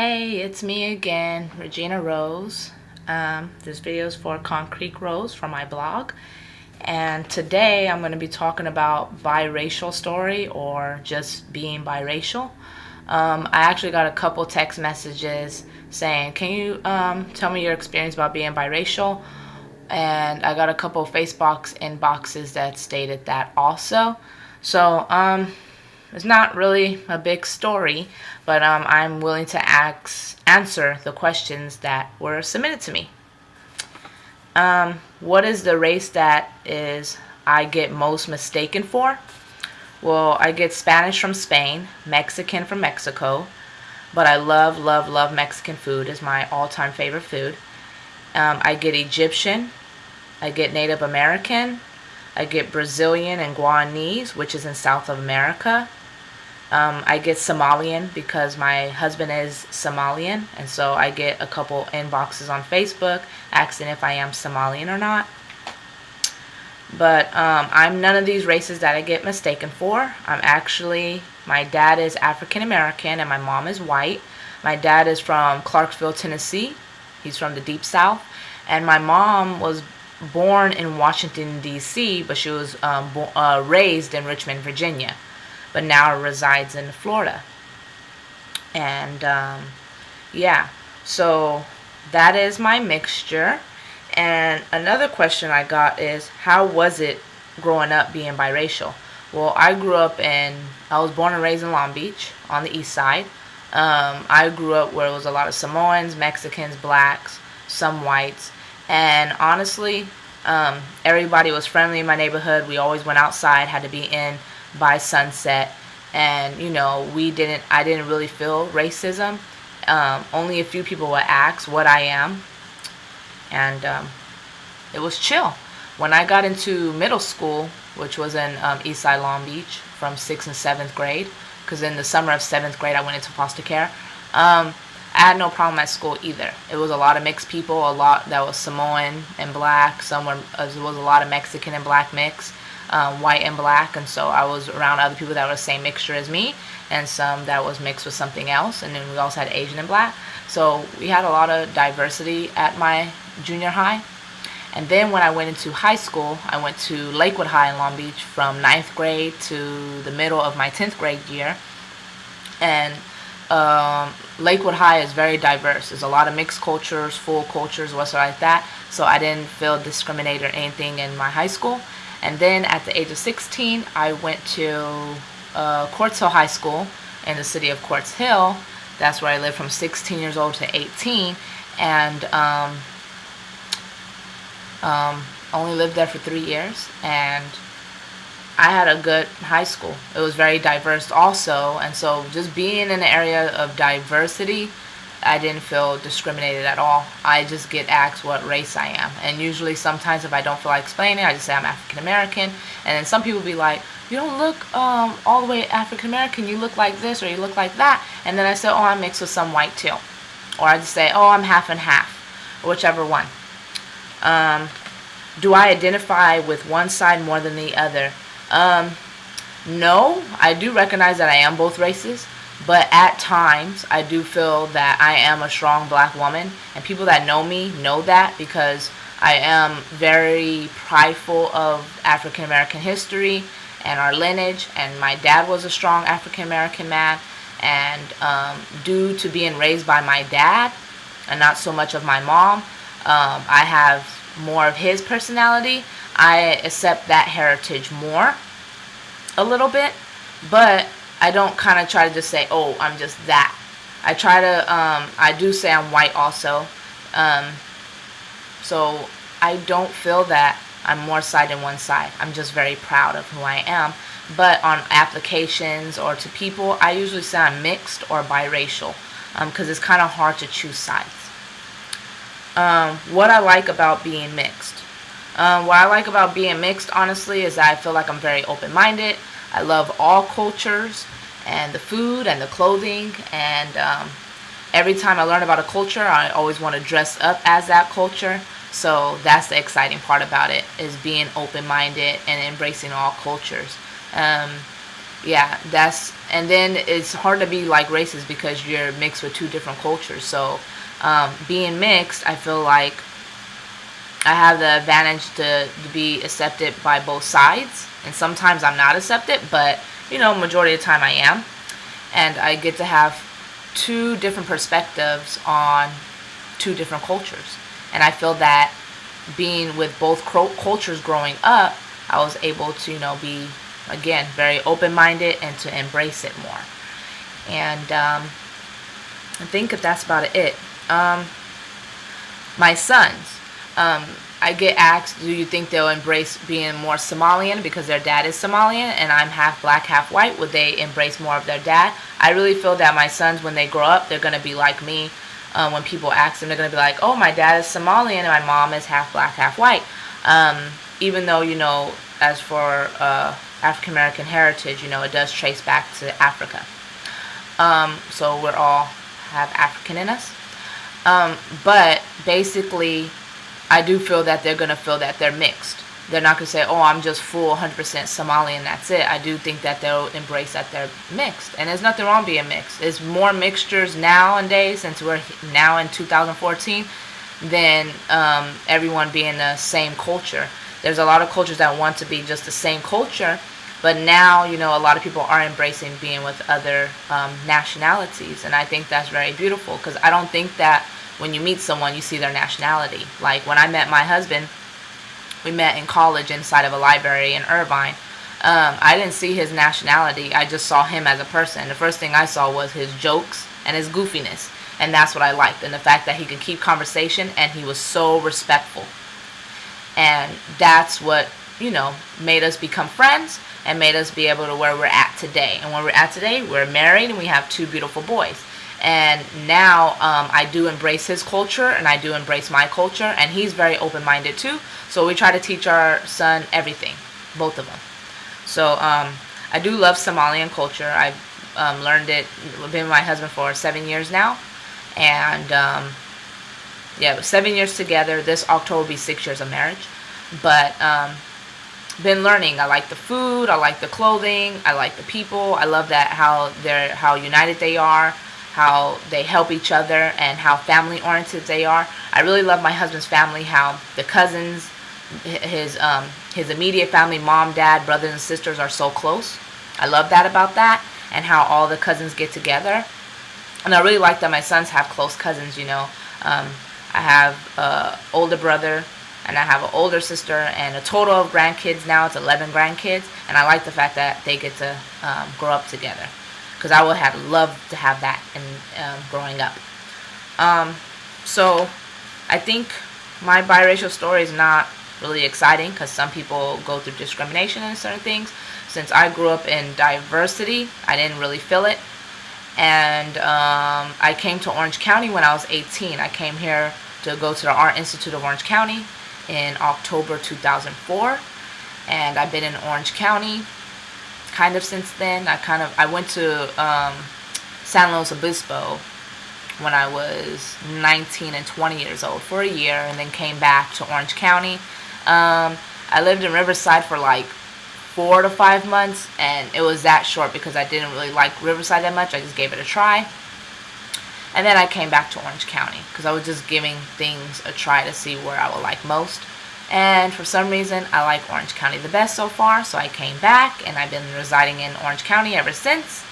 Hey, it's me again, Regina Rose. This video is for Concrete Rose from my blog. And today I'm going to be talking about biracial story or just being biracial. I actually got a couple text messages saying, can you tell me your experience about being biracial? And I got a couple of Facebook inboxes that stated that also. So, it's not really a big story, but I'm willing to answer the questions that were submitted to me. What is the race that I get most mistaken for? Well, I get Spanish from Spain, Mexican from Mexico, but I love, love, love Mexican food. Is my all-time favorite food. I get Egyptian, I get Native American, I get Brazilian and Guyanese, which is in South of America. I get Somalian because my husband is Somalian, and so I get a couple inboxes on Facebook asking if I am Somalian or not. But I'm none of these races that I get mistaken for. My dad is African American and my mom is white. My dad is from Clarksville, Tennessee. He's from the Deep South. And my mom was born in Washington, D.C., but she was raised in Richmond, Virginia, but now resides in Florida. And yeah, so that is my mixture. And another question I got is, how was it growing up being biracial? Well, I was born and raised in Long Beach on the east side. I grew up where it was a lot of Samoans, Mexicans, blacks, some whites. And honestly, everybody was friendly in my neighborhood. We always went outside, had to be in by sunset, and I didn't really feel racism. Only a few people would ask what I am, and it was chill. When I got into middle school, which was in Eastside Long Beach, from 6th and 7th grade, because in the summer of 7th grade I went into foster care, I had no problem at school either. It was a lot of mixed people, a lot that was Samoan and black. There was a lot of Mexican and black mix, white and black, and so I was around other people that were the same mixture as me, and some that was mixed with something else, and then we also had Asian and black. So we had a lot of diversity at my junior high. And then when I went into high school, I went to Lakewood High in Long Beach from 9th grade to the middle of my 10th grade year. And Lakewood High is very diverse. There's a lot of mixed cultures, full cultures, what's like that. So I didn't feel discriminated or anything in my high school. And then at the age of 16, I went to Quartz Hill High School in the city of Quartz Hill. That's where I lived from 16 years old to 18. And only lived there for 3 years. And I had a good high school. It was very diverse also, and so just being in an area of diversity, I didn't feel discriminated at all. I just get asked what race I am, and usually sometimes if I don't feel like explaining, I just say I'm African American, and then some people be like, you don't look all the way African American, you look like this or you look like that, and then I say, oh, I'm mixed with some white too, or I just say, oh, I'm half and half, or whichever one. Do I identify with one side more than the other? No, I do recognize that I am both races, but at times I do feel that I am a strong black woman, and people that know me know that because I am very prideful of African American history and our lineage, and my dad was a strong African American man, and due to being raised by my dad and not so much of my mom, I have more of his personality. I accept that heritage more a little bit, but I don't kind of try to just say, oh, I'm just that. I do say I'm white also, so I don't feel that I'm more side than one side. I'm just very proud of who I am, but on applications or to people, I usually say I'm mixed or biracial, because it's kind of hard to choose sides. What I like about being mixed. What I like about being mixed, honestly, is that I feel like I'm very open-minded. I love all cultures and the food and the clothing, and every time I learn about a culture, I always want to dress up as that culture. So that's the exciting part about it, is being open-minded and embracing all cultures. Yeah, and then it's hard to be like racist because you're mixed with two different cultures. So being mixed, I feel like I have the advantage to be accepted by both sides, and sometimes I'm not accepted, but majority of the time I am, and I get to have two different perspectives on two different cultures. And I feel that being with both cultures growing up, I was able to be, again, very open-minded and to embrace it more. And I think that's about it. My sons, I get asked, do you think they'll embrace being more Somalian because their dad is Somalian and I'm half black, half white? Would they embrace more of their dad? I really feel that my sons, when they grow up, they're going to be like me. When people ask them, they're going to be like, oh, my dad is Somalian and my mom is half black, half white. Even though, as for African American heritage, it does trace back to Africa. So we're all have African in us. But basically, I do feel that they're going to feel that they're mixed. They're not going to say, oh, I'm just full 100% Somali and that's it. I do think that they'll embrace that they're mixed. And there's nothing wrong being mixed. There's more mixtures nowadays, since we're now in 2014, than everyone being the same culture. There's a lot of cultures that want to be just the same culture, but now, a lot of people are embracing being with other nationalities. And I think that's very beautiful, because I don't think that when you meet someone, you see their nationality. Like when I met my husband, we met in college inside of a library in Irvine. I didn't see his nationality. I just saw him as a person. The first thing I saw was his jokes and his goofiness. And that's what I liked. And the fact that he could keep conversation and he was so respectful. And that's what, made us become friends and made us be able to where we're at today. And where we're at today, we're married and we have 2 beautiful boys. And now I do embrace his culture and I do embrace my culture, and he's very open-minded too. So we try to teach our son everything, both of them. So I do love Somalian culture. I've learned it. I've been with my husband for 7 years now, and 7 years together. This October will be 6 years of marriage, but been learning. I like the food. I like the clothing. I like the people. I love that how united they are, how they help each other, and how family oriented they are. I really love my husband's family, how the cousins, his immediate family, mom, dad, brothers and sisters are so close. I love that about that, and how all the cousins get together. And I really like that my sons have close cousins, I have an older brother and I have an older sister, and a total of grandkids now, it's 11 grandkids, and I like the fact that they get to grow up together, because I would have loved to have that in growing up. So I think my biracial story is not really exciting, because some people go through discrimination in certain things. Since I grew up in diversity, I didn't really feel it. And I came to Orange County when I was 18. I came here to go to the Art Institute of Orange County in October 2004. And I've been in Orange County kind of since then. I went to San Luis Obispo when I was 19 and 20 years old for a year, and then came back to Orange County. I lived in Riverside for like 4 to 5 months, and it was that short because I didn't really like Riverside that much. I just gave it a try. And then I came back to Orange County because I was just giving things a try to see where I would like most. And for some reason, I like Orange County the best so far, so I came back, and I've been residing in Orange County ever since.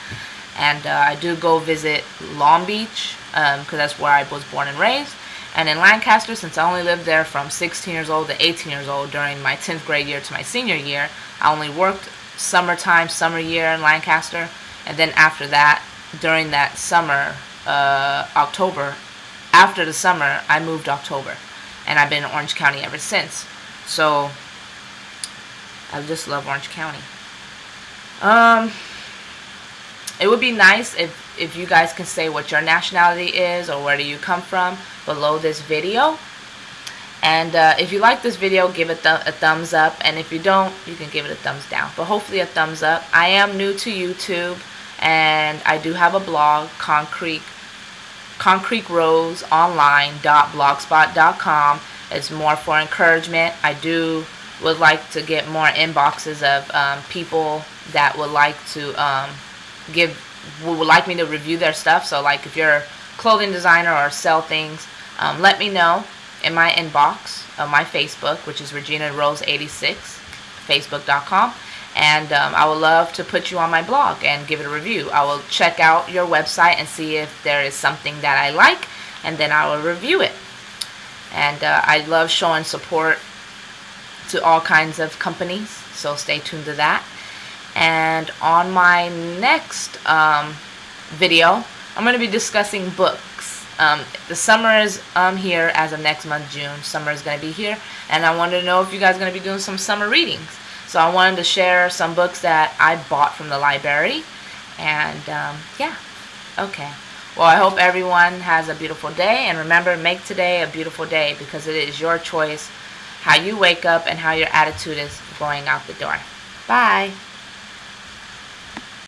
And I do go visit Long Beach, because that's where I was born and raised. And in Lancaster, since I only lived there from 16 years old to 18 years old during my 10th grade year to my senior year, I only worked summer year in Lancaster. And then after that, during that summer, October, after the summer, I moved October. And I've been in Orange County ever since. So, I just love Orange County. It would be nice if you guys can say what your nationality is or where do you come from below this video. And if you like this video, give it a thumbs up. And if you don't, you can give it a thumbs down. But hopefully a thumbs up. I am new to YouTube, and I do have a blog, concreterosonline.blogspot.com. It's more for encouragement. I would like to get more inboxes of people that would like to would like me to review their stuff. So like if you're a clothing designer or sell things, let me know in my inbox of my Facebook, which is Regina Rose 86, facebook.com. And I would love to put you on my blog and give it a review. I will check out your website and see if there is something that I like, and then I will review it. And I love showing support to all kinds of companies, so stay tuned to that. And on my next video, I'm going to be discussing books. The summer is here as of next month, June. Summer is going to be here, and I wanted to know if you guys are going to be doing some summer readings. So I wanted to share some books that I bought from the library. And yeah, okay. Well, I hope everyone has a beautiful day. And remember, make today a beautiful day, because it is your choice how you wake up and how your attitude is going out the door. Bye.